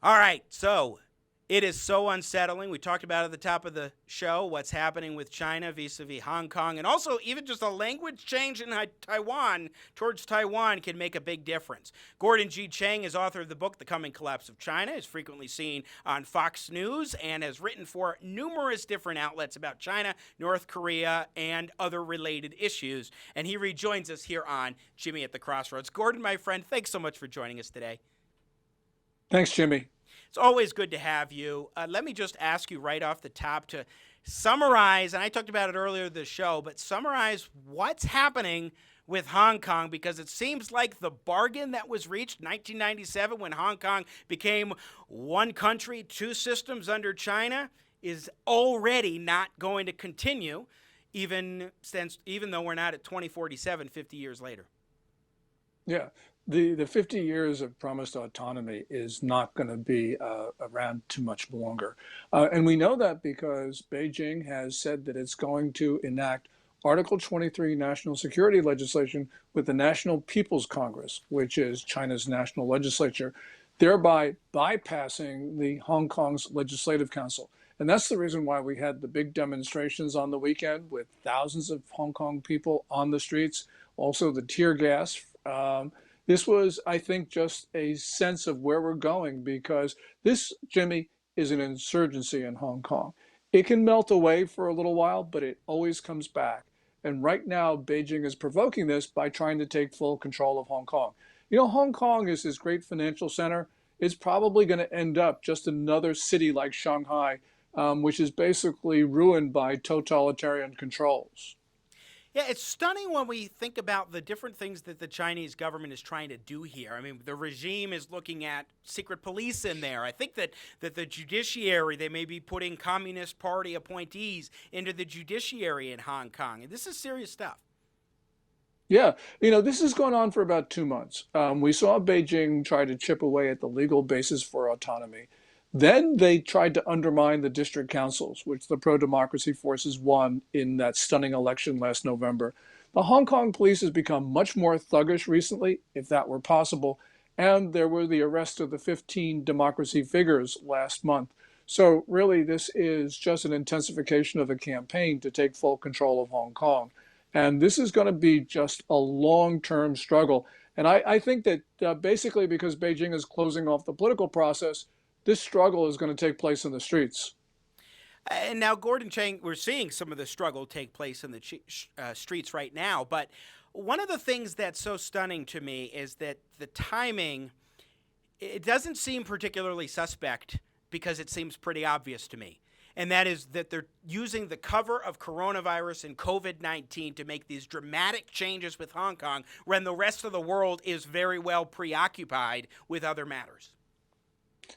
All right, so it is so unsettling. We talked about at the top of the show what's happening with China vis-a-vis Hong Kong, and also even just a language change in Taiwan towards Taiwan can make a big difference. Gordon G. Chang is author of the book The Coming Collapse of China, is frequently seen on Fox News, and has written for numerous different outlets about China, North Korea, and other related issues. And he rejoins us here on Jimmy at the Crossroads. Gordon, my friend, thanks so much for joining us today. Thanks, Jimmy. It's always good to have you. Let me just ask you right off the top to summarize, and I talked about it earlier in the show, but summarize what's happening with Hong Kong, because it seems like the bargain that was reached in 1997 when Hong Kong became one country, two systems under China is already not going to continue, even though we're not at 2047, 50 years later. Yeah, the 50 years of promised autonomy is not going to be around too much longer. And we know that because Beijing has said that it's going to enact Article 23 national security legislation with the National People's Congress, which is China's national legislature, thereby bypassing the Hong Kong's Legislative Council. And that's the reason why we had the big demonstrations on the weekend with thousands of Hong Kong people on the streets, also the tear gas. This was, I think, just a sense of where we're going, because this, Jimmy, is an insurgency in Hong Kong. It can melt away for a little while, but it always comes back. And right now, Beijing is provoking this by trying to take full control of Hong Kong. You know, Hong Kong is this great financial center. It's probably going to end up just another city like Shanghai, which is basically ruined by totalitarian controls. Yeah, it's stunning when we think about the different things that the Chinese government is trying to do here. I mean, the regime is looking at secret police in there. I think that the judiciary, they may be putting Communist Party appointees into the judiciary in Hong Kong. And this is serious stuff. Yeah, you know, this has gone on for about 2 months. We saw Beijing try to chip away at the legal basis for autonomy. Then they tried to undermine the district councils, which the pro-democracy forces won in that stunning election last November. The Hong Kong police has become much more thuggish recently, if that were possible, and there were the arrest of the 15 democracy figures last month. So really, this is just an intensification of the campaign to take full control of Hong Kong. And this is going to be just a long-term struggle. And I think that basically because Beijing is closing off the political process, this struggle is going to take place in the streets. And now, Gordon Chang, we're seeing some of the struggle take place in the streets right now. But one of the things that's so stunning to me is that the timing, it doesn't seem particularly suspect because it seems pretty obvious to me. And that is that they're using the cover of coronavirus and COVID-19 to make these dramatic changes with Hong Kong when the rest of the world is very well preoccupied with other matters.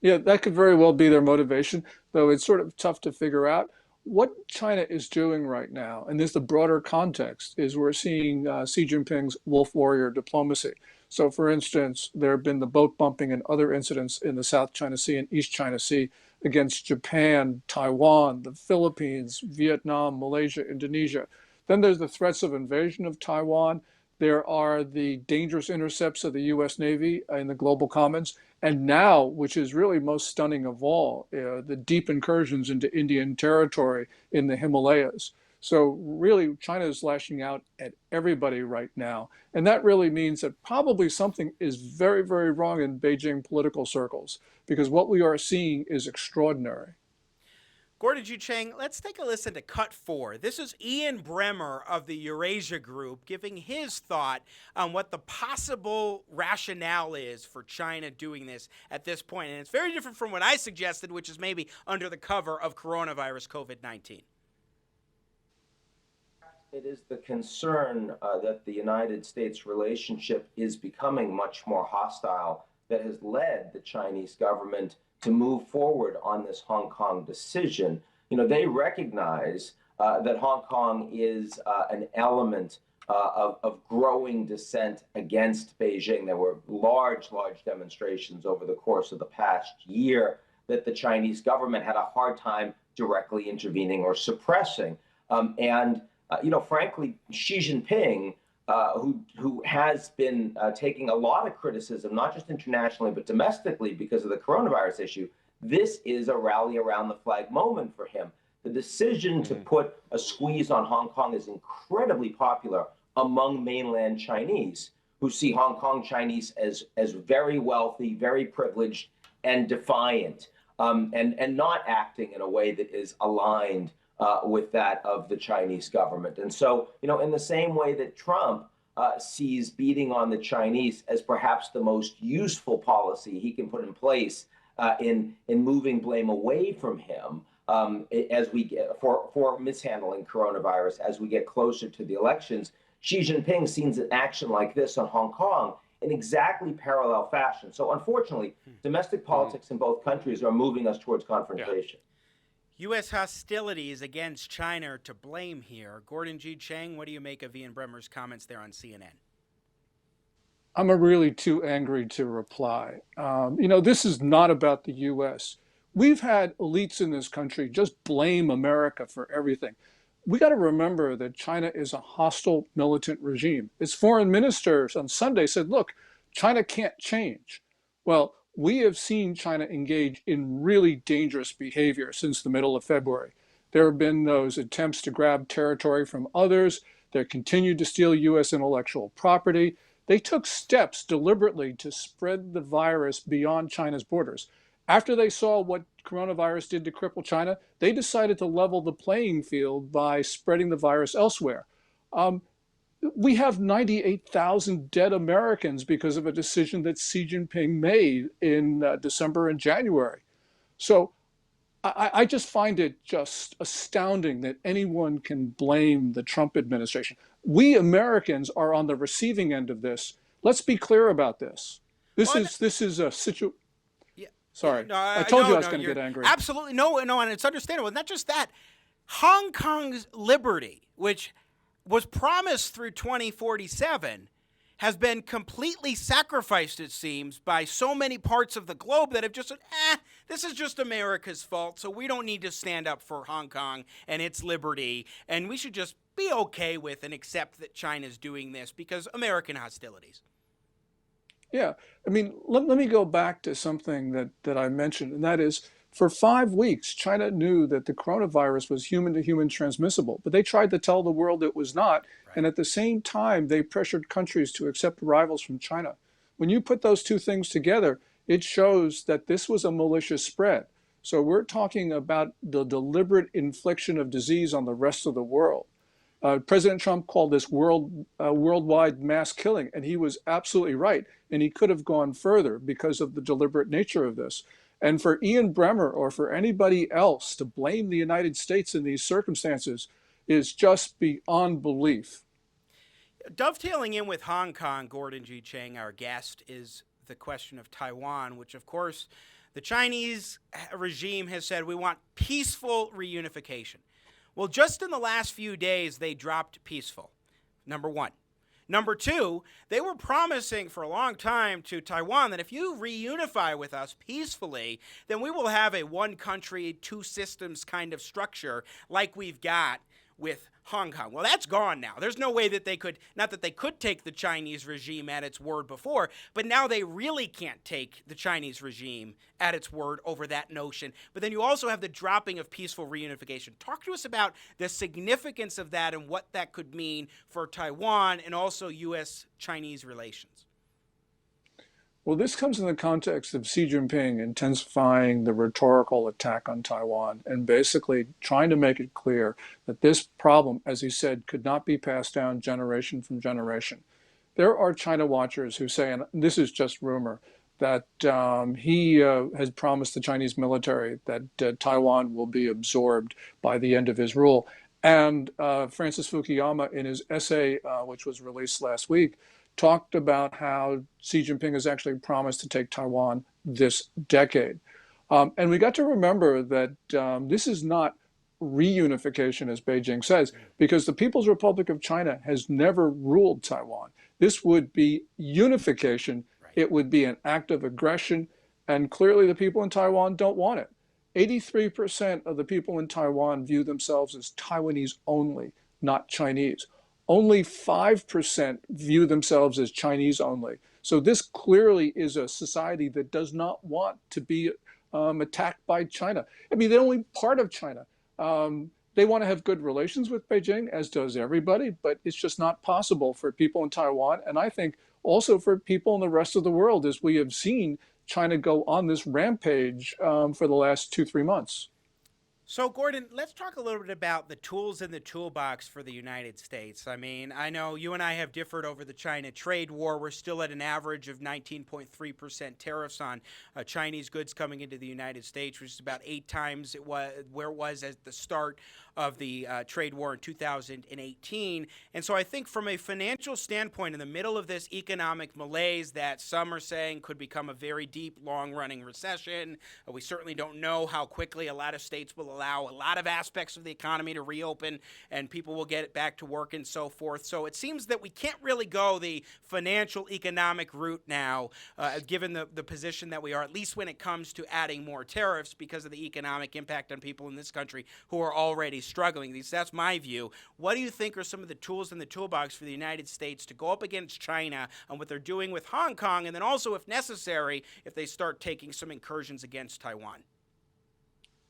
Yeah, that could very well be their motivation, though it's sort of tough to figure out. What China is doing right now, and this the broader context, is we're seeing Xi Jinping's wolf warrior diplomacy. So, for instance, there have been the boat bumping and other incidents in the South China Sea and East China Sea against Japan, Taiwan, the Philippines, Vietnam, Malaysia, Indonesia. Then there's the threats of invasion of Taiwan. There are the dangerous intercepts of the U.S. Navy in the global commons. And now, which is really most stunning of all, the deep incursions into Indian territory in the Himalayas. So really, China is lashing out at everybody right now. And that really means that probably something is very, very wrong in Beijing political circles, because what we are seeing is extraordinary. Gordon G. Chang, let's take a listen to Cut 4. This is Ian Bremmer of the Eurasia Group giving his thought on what the possible rationale is for China doing this at this point. And it's very different from what I suggested, which is maybe under the cover of coronavirus COVID-19. It is the concern that the United States relationship is becoming much more hostile that has led the Chinese government to move forward on this Hong Kong decision. You know, they recognize that Hong Kong is an element of growing dissent against Beijing. There were large demonstrations over the course of the past year that the Chinese government had a hard time directly intervening or suppressing. You know, frankly, Xi Jinping who has been taking a lot of criticism, not just internationally, but domestically because of the coronavirus issue, this is a rally around the flag moment for him. The decision to put a squeeze on Hong Kong is incredibly popular among mainland Chinese, who see Hong Kong Chinese as very wealthy, very privileged, and defiant, and not acting in a way that is aligned with that of the Chinese government. And so, in the same way that Trump sees beating on the Chinese as perhaps the most useful policy he can put in place in moving blame away from him as we get for mishandling coronavirus as we get closer to the elections, Xi Jinping sees an action like this on Hong Kong in exactly parallel fashion. So unfortunately, domestic politics in both countries are moving us towards confrontation. Yeah. U.S. hostilities against China are to blame here. Gordon G. Chang, what do you make of Ian Bremmer's comments there on CNN? I'm really too angry to reply. This is not about the U.S. We've had elites in this country just blame America for everything. We got to remember that China is a hostile militant regime. Its foreign ministers on Sunday said, look, China can't change. Well, we have seen China engage in really dangerous behavior since the middle of February. There have been those attempts to grab territory from others. They continued to steal U.S. intellectual property. They took steps deliberately to spread the virus beyond China's borders. After they saw what coronavirus did to cripple China, they decided to level the playing field by spreading the virus elsewhere. We have 98,000 dead Americans because of a decision that Xi Jinping made in December and January. So I just find it just astounding that anyone can blame the Trump administration. We Americans are on the receiving end of this. Let's be clear about this. This is a situation. Sorry, no, I told you I was going to get angry. Absolutely, no, and it's understandable. Not just that, Hong Kong's liberty, which was promised through 2047, has been completely sacrificed, it seems, by so many parts of the globe that have just said, this is just America's fault, so we don't need to stand up for Hong Kong and its liberty, and we should just be okay with and accept that China's doing this because American hostilities. Yeah, I mean, let me go back to something that I mentioned, and that is for 5 weeks, China knew that the coronavirus was human-to-human transmissible, but they tried to tell the world it was not. Right. And at the same time, they pressured countries to accept arrivals from China. When you put those two things together, it shows that this was a malicious spread. So we're talking about the deliberate infliction of disease on the rest of the world. President Trump called this worldwide mass killing, and he was absolutely right. And he could have gone further because of the deliberate nature of this. And for Ian Bremmer or for anybody else to blame the United States in these circumstances is just beyond belief. Dovetailing in with Hong Kong, Gordon G. Chang, our guest, is the question of Taiwan, which, of course, the Chinese regime has said we want peaceful reunification. Well, just in the last few days, they dropped peaceful, number one. Number two, they were promising for a long time to Taiwan that if you reunify with us peacefully, then we will have a one country, two systems kind of structure like we've got with Hong Kong. Well, that's gone now. There's no way that they could, not that they could take the Chinese regime at its word before, but now they really can't take the Chinese regime at its word over that notion. But then you also have the dropping of peaceful reunification. Talk to us about the significance of that and what that could mean for Taiwan and also U.S.-Chinese relations. Well, this comes in the context of Xi Jinping intensifying the rhetorical attack on Taiwan and basically trying to make it clear that this problem, as he said, could not be passed down generation from generation. There are China watchers who say, and this is just rumor, that he has promised the Chinese military that Taiwan will be absorbed by the end of his rule. And Francis Fukuyama, in his essay, which was released last week, talked about how Xi Jinping has actually promised to take Taiwan this decade. And we got to remember that this is not reunification, as Beijing says, because the People's Republic of China has never ruled Taiwan. This would be unification. Right. It would be an act of aggression. And clearly the people in Taiwan don't want it. 83% of the people in Taiwan view themselves as Taiwanese only, not Chinese. Only 5% view themselves as Chinese only. So this clearly is a society that does not want to be attacked by China. I mean, they're only part of China. They want to have good relations with Beijing, as does everybody, but it's just not possible for people in Taiwan. And I think also for people in the rest of the world, as we have seen China go on this rampage for the last 2-3 months. So, Gordon, let's talk a little bit about the tools in the toolbox for the United States. I mean, I know you and I have differed over the China trade war. We're still at an average of 19.3% tariffs on Chinese goods coming into the United States, which is about 8 times where it was at the start of the trade war in 2018. And so I think from a financial standpoint, in the middle of this economic malaise that some are saying could become a very deep, long-running recession, we certainly don't know how quickly a lot of states will allow a lot of aspects of the economy to reopen and people will get back to work and so forth. So it seems that we can't really go the financial economic route now, given the position that we are, at least when it comes to adding more tariffs because of the economic impact on people in this country who are already struggling. That's my view. What do you think are some of the tools in the toolbox for the United States to go up against China and what they're doing with Hong Kong, and then also, if necessary, if they start taking some incursions against Taiwan?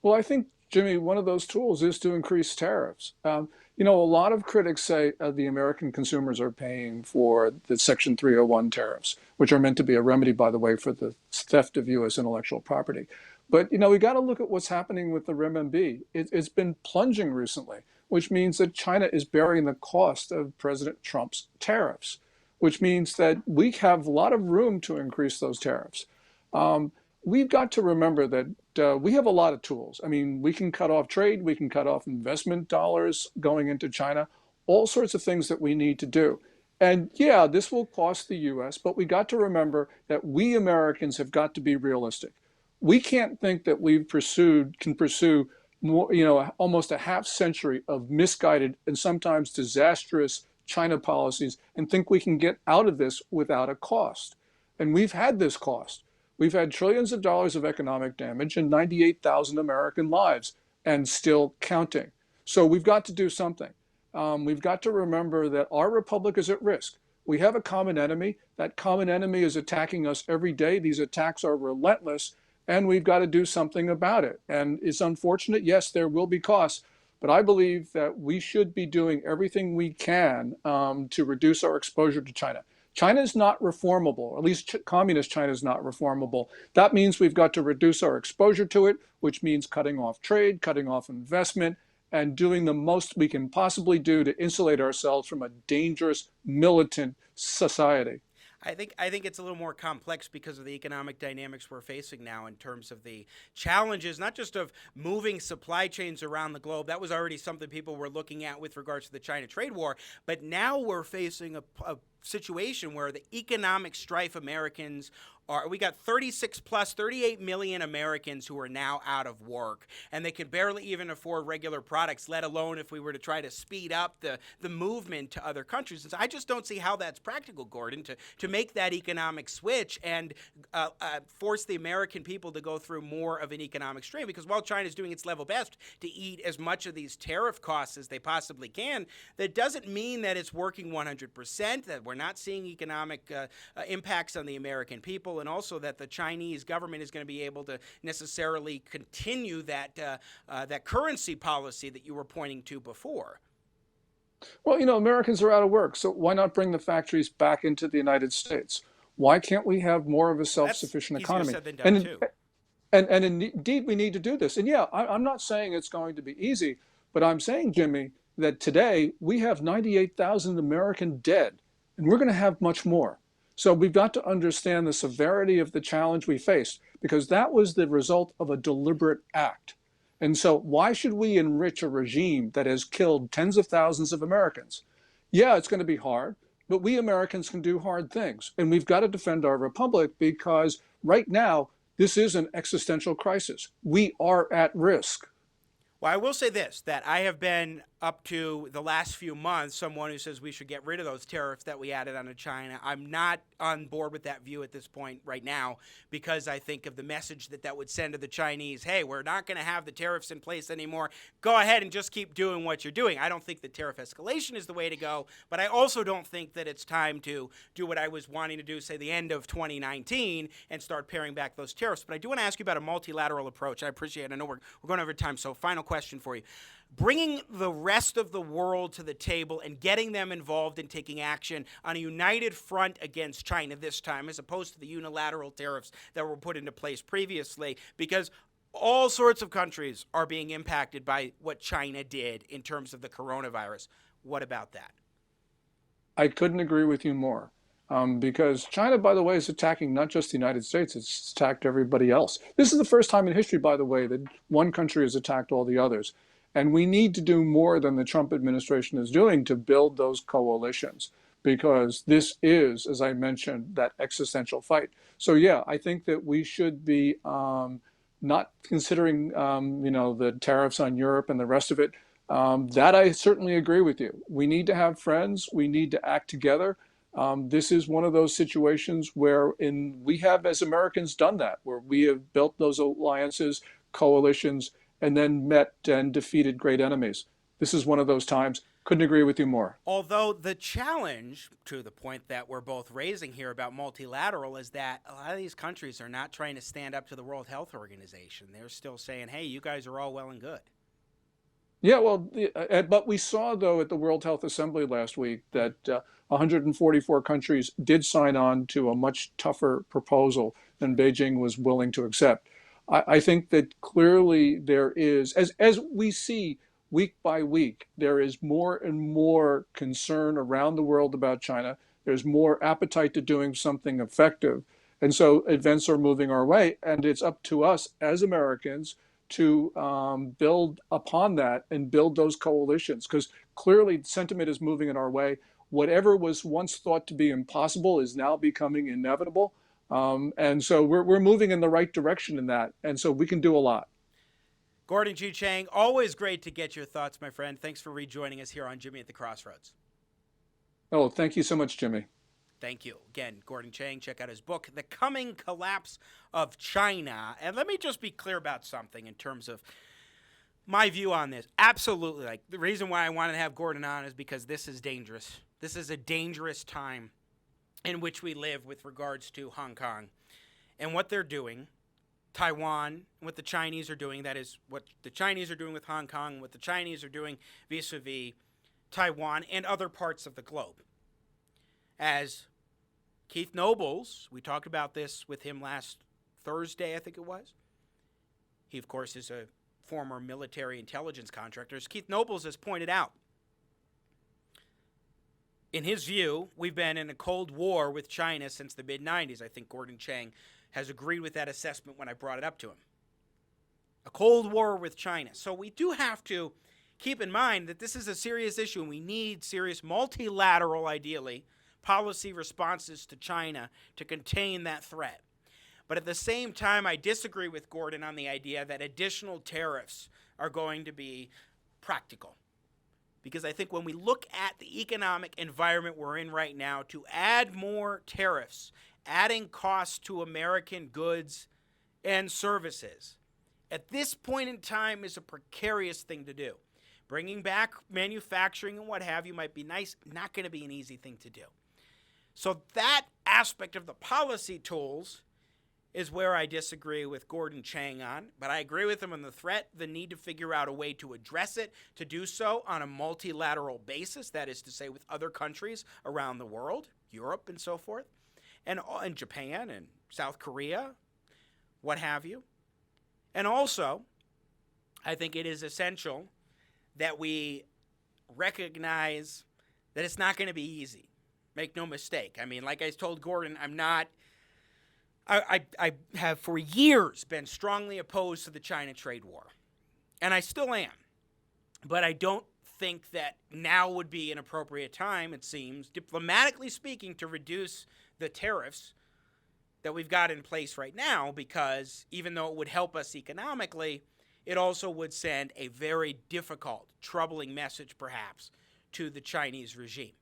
Well, I think, Jimmy, one of those tools is to increase tariffs. You know, a lot of critics say the American consumers are paying for the Section 301 tariffs, which are meant to be a remedy, by the way, for the theft of U.S. intellectual property. But, you know, we got to look at what's happening with the renminbi. It's been plunging recently, which means that China is bearing the cost of President Trump's tariffs, which means that we have a lot of room to increase those tariffs. We've got to remember that we have a lot of tools. I mean, we can cut off trade, we can cut off investment dollars going into China, all sorts of things that we need to do. And yeah, this will cost the U.S., but we got to remember that we Americans have got to be realistic. We can't think that can pursue more, you know, almost a half century of misguided and sometimes disastrous China policies and think we can get out of this without a cost. And we've had this cost. We've had trillions of dollars of economic damage and 98,000 American lives and still counting. So we've got to do something. We've got to remember that our republic is at risk. We have a common enemy. That common enemy is attacking us every day. These attacks are relentless, and we've got to do something about it. And it's unfortunate. Yes, there will be costs, but I believe that we should be doing everything we can to reduce our exposure to China. China is not reformable, or at least communist China is not reformable. That means we've got to reduce our exposure to it, which means cutting off trade, cutting off investment, and doing the most we can possibly do to insulate ourselves from a dangerous, militant society. I think it's a little more complex because of the economic dynamics we're facing now in terms of the challenges, not just of moving supply chains around the globe. That was already something people were looking at with regards to the China trade war. But now we're facing a situation where the economic strife Americans we got 38 million Americans who are now out of work, and they can barely even afford regular products, let alone if we were to try to speed up the movement to other countries. And so I just don't see how that's practical, Gordon, to make that economic switch and force the American people to go through more of an economic strain. Because while China's doing its level best to eat as much of these tariff costs as they possibly can, that doesn't mean that it's working 100%, that we're not seeing economic impacts on the American people, and also that the Chinese government is going to be able to necessarily continue that currency policy that you were pointing to before. Well, you know, Americans are out of work, so why not bring the factories back into the United States? Why can't we have more of a self-sufficient economy? Easier said than done, too. And indeed, we need to do this. And yeah, I'm not saying it's going to be easy, but I'm saying, Jimmy, that today we have 98,000 American dead, and we're going to have much more. So we've got to understand the severity of the challenge we faced, because that was the result of a deliberate act. And so why should we enrich a regime that has killed tens of thousands of Americans? Yeah, it's going to be hard, but we Americans can do hard things. And we've got to defend our republic, because right now, this is an existential crisis. We are at risk. Well, I will say this, that I have been up to the last few months, someone who says we should get rid of those tariffs that we added onto China. I'm not on board with that view at this point right now, because I think of the message that would send to the Chinese: hey, we're not going to have the tariffs in place anymore. Go ahead and just keep doing what you're doing. I don't think the tariff escalation is the way to go, but I also don't think that it's time to do what I was wanting to do, say, the end of 2019 and start paring back those tariffs. But I do want to ask you about a multilateral approach. I appreciate it. I know we're going over time, so final question for you. Bringing the rest of the world to the table and getting them involved in taking action on a united front against China this time, as opposed to the unilateral tariffs that were put into place previously, because all sorts of countries are being impacted by what China did in terms of the coronavirus. What about that? I couldn't agree with you more. Because China, by the way, is attacking not just the United States, it's attacked everybody else. This is the first time in history, by the way, that one country has attacked all the others. And we need to do more than the Trump administration is doing to build those coalitions, because this is, as I mentioned, that existential fight. So, yeah, I think that we should be not considering, the tariffs on Europe and the rest of it. That I certainly agree with you. We need to have friends. We need to act together. This is one of those situations where we have, as Americans, done that, where we have built those alliances, coalitions, and then met and defeated great enemies. This is one of those times. Couldn't agree with you more. Although the challenge, to the point that we're both raising here about multilateral, is that a lot of these countries are not trying to stand up to the World Health Organization. They're still saying, hey, you guys are all well and good. Yeah, well, but we saw, though, at the World Health Assembly last week that 144 countries did sign on to a much tougher proposal than Beijing was willing to accept. I think that clearly there is, as we see week by week, there is more and more concern around the world about China. There's more appetite to doing something effective. And so events are moving our way. And it's up to us as Americans to build upon that and build those coalitions, because clearly sentiment is moving in our way. Whatever was once thought to be impossible is now becoming inevitable. And so we're moving in the right direction in that. And so we can do a lot. Gordon G. Chang, always great to get your thoughts, my friend. Thanks for rejoining us here on Jimmy at the Crossroads. Oh, thank you so much, Jimmy. Thank you. Again, Gordon Chang, check out his book, The Coming Collapse of China. And let me just be clear about something in terms of my view on this. Absolutely. Like, the reason why I wanted to have Gordon on is because this is dangerous. This is a dangerous time in which we live with regards to Hong Kong and what they're doing. Taiwan, what the Chinese are doing, that is what the Chinese are doing with Hong Kong, what the Chinese are doing vis-a-vis Taiwan and other parts of the globe. As Keith Nobles, we talked about this with him last Thursday, I think it was. He, of course, is a former military intelligence contractor. As Keith Nobles has pointed out, in his view, we've been in a Cold War with China since the mid-90s. I think Gordon Chang has agreed with that assessment when I brought it up to him. A Cold War with China. So we do have to keep in mind that this is a serious issue, and we need serious multilateral, ideally, policy responses to China to contain that threat. But at the same time, I disagree with Gordon on the idea that additional tariffs are going to be practical. Because I think when we look at the economic environment we're in right now, to add more tariffs, adding costs to American goods and services, at this point in time is a precarious thing to do. Bringing back manufacturing and what have you might be nice, not going to be an easy thing to do. So that aspect of the policy tools is where I disagree with Gordon Chang on, but I agree with him on the threat, the need to figure out a way to address it, to do so on a multilateral basis, that is to say with other countries around the world, Europe and so forth, and Japan and South Korea, what have you. And also, I think it is essential that we recognize that it's not going to be easy. Make no mistake. I mean, like I told Gordon, I have for years been strongly opposed to the China trade war. And I still am. But I don't think that now would be an appropriate time, it seems, diplomatically speaking, to reduce the tariffs that we've got in place right now, because even though it would help us economically, it also would send a very difficult, troubling message, perhaps, to the Chinese regime.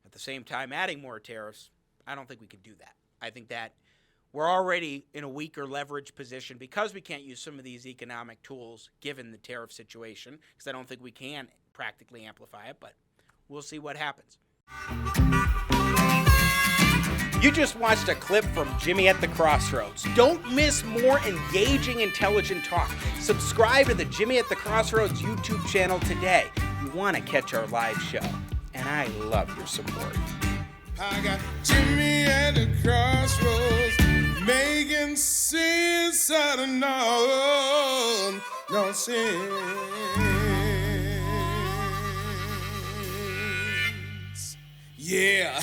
At the same time, adding more tariffs, I don't think we can do that. I think that we're already in a weaker leverage position because we can't use some of these economic tools given the tariff situation, because I don't think we can practically amplify it, but we'll see what happens. You just watched a clip from Jimmy at the Crossroads. Don't miss more engaging, intelligent talk. Subscribe to the Jimmy at the Crossroads YouTube channel today. You want to catch our live show, and I love your support. I got Jimmy at the crossroads, making sense out of no sense. Yeah.